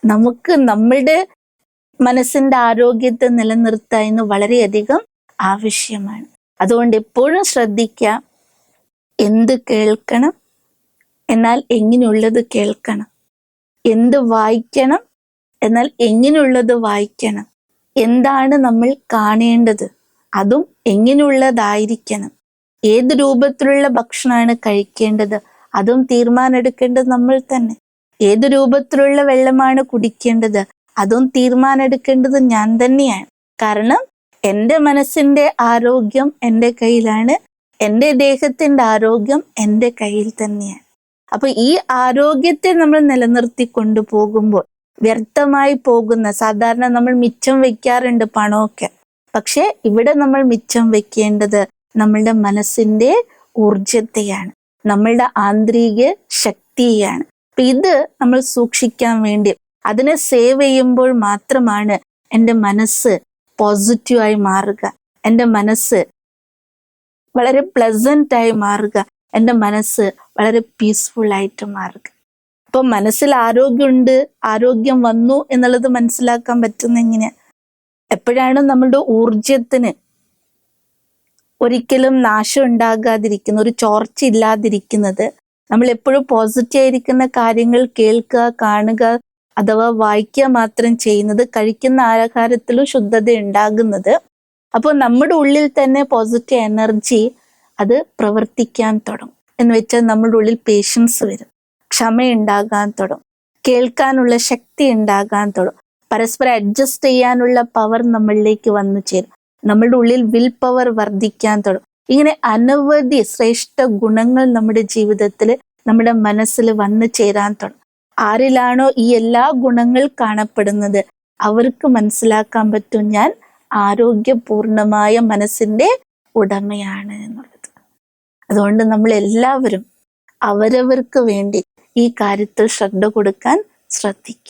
നമുക്ക് നമ്മളുടെ മനസ്സിന്റെ ആരോഗ്യത്തെ നിലനിർത്താൻ വളരെയധികം ആവശ്യമാണ്. അതുകൊണ്ട് എപ്പോഴും ശ്രദ്ധിക്കുക, എന്ത് കേൾക്കണം, എന്നാൽ എങ്ങനെയുള്ളത് കേൾക്കണം. എന്ത് വായിക്കണം, എന്നാൽ എങ്ങനെയുള്ളത് വായിക്കണം. എന്താണ് നമ്മൾ കാണേണ്ടത്, അതും എങ്ങനെയുള്ളതായിരിക്കണം. ഏത് രൂപത്തിലുള്ള ഭക്ഷണമാണ് കഴിക്കേണ്ടത്, അതും തീരുമാനമെടുക്കേണ്ടത് നമ്മൾ തന്നെ. ഏത് രൂപത്തിലുള്ള വെള്ളമാണ് കുടിക്കേണ്ടത്, അതും തീരുമാനമെടുക്കേണ്ടത് ഞാൻ തന്നെയാണ്. കാരണം എൻ്റെ മനസ്സിന്റെ ആരോഗ്യം എൻ്റെ കയ്യിലാണ്, എൻ്റെ ദേഹത്തിന്റെ ആരോഗ്യം എൻ്റെ കയ്യിൽ തന്നെയാണ്. അപ്പൊ ഈ ആരോഗ്യത്തെ നമ്മൾ നിലനിർത്തി കൊണ്ടുപോകുമ്പോൾ വ്യർത്ഥമായി പോകുന്ന, സാധാരണ നമ്മൾ മിച്ചം വെക്കാറുണ്ട് പണമൊക്കെ, പക്ഷെ ഇവിടെ നമ്മൾ മിച്ചം വെക്കേണ്ടത് നമ്മളുടെ മനസ്സിന്റെ ഊർജത്തെയാണ്, നമ്മളുടെ ആന്തരിക ശക്തിയാണ്. അപ്പൊ ഇത് നമ്മൾ സൂക്ഷിക്കാൻ വേണ്ടി, അതിനെ സേവ് ചെയ്യുമ്പോൾ മാത്രമാണ് എൻ്റെ മനസ്സ് പോസിറ്റീവായി മാറുക, എൻ്റെ മനസ്സ് വളരെ പ്ലസന്റ് ആയി മാറുക, എൻ്റെ മനസ്സ് വളരെ പീസ്ഫുൾ ആയിട്ട് മാറുക. അപ്പൊ മനസ്സിൽ ആരോഗ്യമുണ്ട്, ആരോഗ്യം വന്നു എന്നുള്ളത് മനസ്സിലാക്കാൻ പറ്റുന്ന എങ്ങനെ? എപ്പോഴാണ് നമ്മളുടെ ഊർജത്തിന് ഒരിക്കലും നാശം ഉണ്ടാകാതിരിക്കുന്നത്, ഒരു ചോർച്ച ഇല്ലാതിരിക്കുന്നത്, നമ്മൾ എപ്പോഴും പോസിറ്റീവ് ആയിരിക്കുന്ന കാര്യങ്ങൾ കേൾക്കുക, കാണുക അഥവാ വായിക്കുക മാത്രം ചെയ്യുന്നത്, കഴിക്കുന്ന ആഹാരത്തിലും ശുദ്ധത ഉണ്ടാകുന്നത്. അപ്പോൾ നമ്മുടെ ഉള്ളിൽ തന്നെ പോസിറ്റീവ് എനർജി അത് പ്രവർത്തിക്കാൻ തുടങ്ങും. എന്ന് വെച്ചാൽ നമ്മുടെ ഉള്ളിൽ പേഷ്യൻസ് വരും, ക്ഷമയുണ്ടാകാൻ തുടങ്ങും, കേൾക്കാനുള്ള ശക്തി ഉണ്ടാകാൻ തുടങ്ങും, പരസ്പരം അഡ്ജസ്റ്റ് ചെയ്യാനുള്ള പവർ നമ്മളിലേക്ക് വന്നു ചേരും, നമ്മളുടെ ഉള്ളിൽ വിൽ പവർ വർദ്ധിക്കാൻ തുടങ്ങും. ഇങ്ങനെ അനവധി ശ്രേഷ്ഠ ഗുണങ്ങൾ നമ്മുടെ ജീവിതത്തിൽ, നമ്മുടെ മനസ്സിൽ വന്നു ചേരാൻ തുടങ്ങും. ആരിലാണോ ഈ എല്ലാ ഗുണങ്ങൾ കാണപ്പെടുന്നത്, അവർക്ക് മനസ്സിലാക്കാൻ പറ്റും ഞാൻ ആരോഗ്യപൂർണമായ മനസ്സിന്റെ ഉടമയാണ് എന്നുള്ളത്. അതുകൊണ്ട് നമ്മൾ എല്ലാവരും അവരവർക്ക് വേണ്ടി ഈ കാര്യത്തിൽ ശ്രദ്ധ കൊടുക്കാൻ ശ്രദ്ധിക്കുക.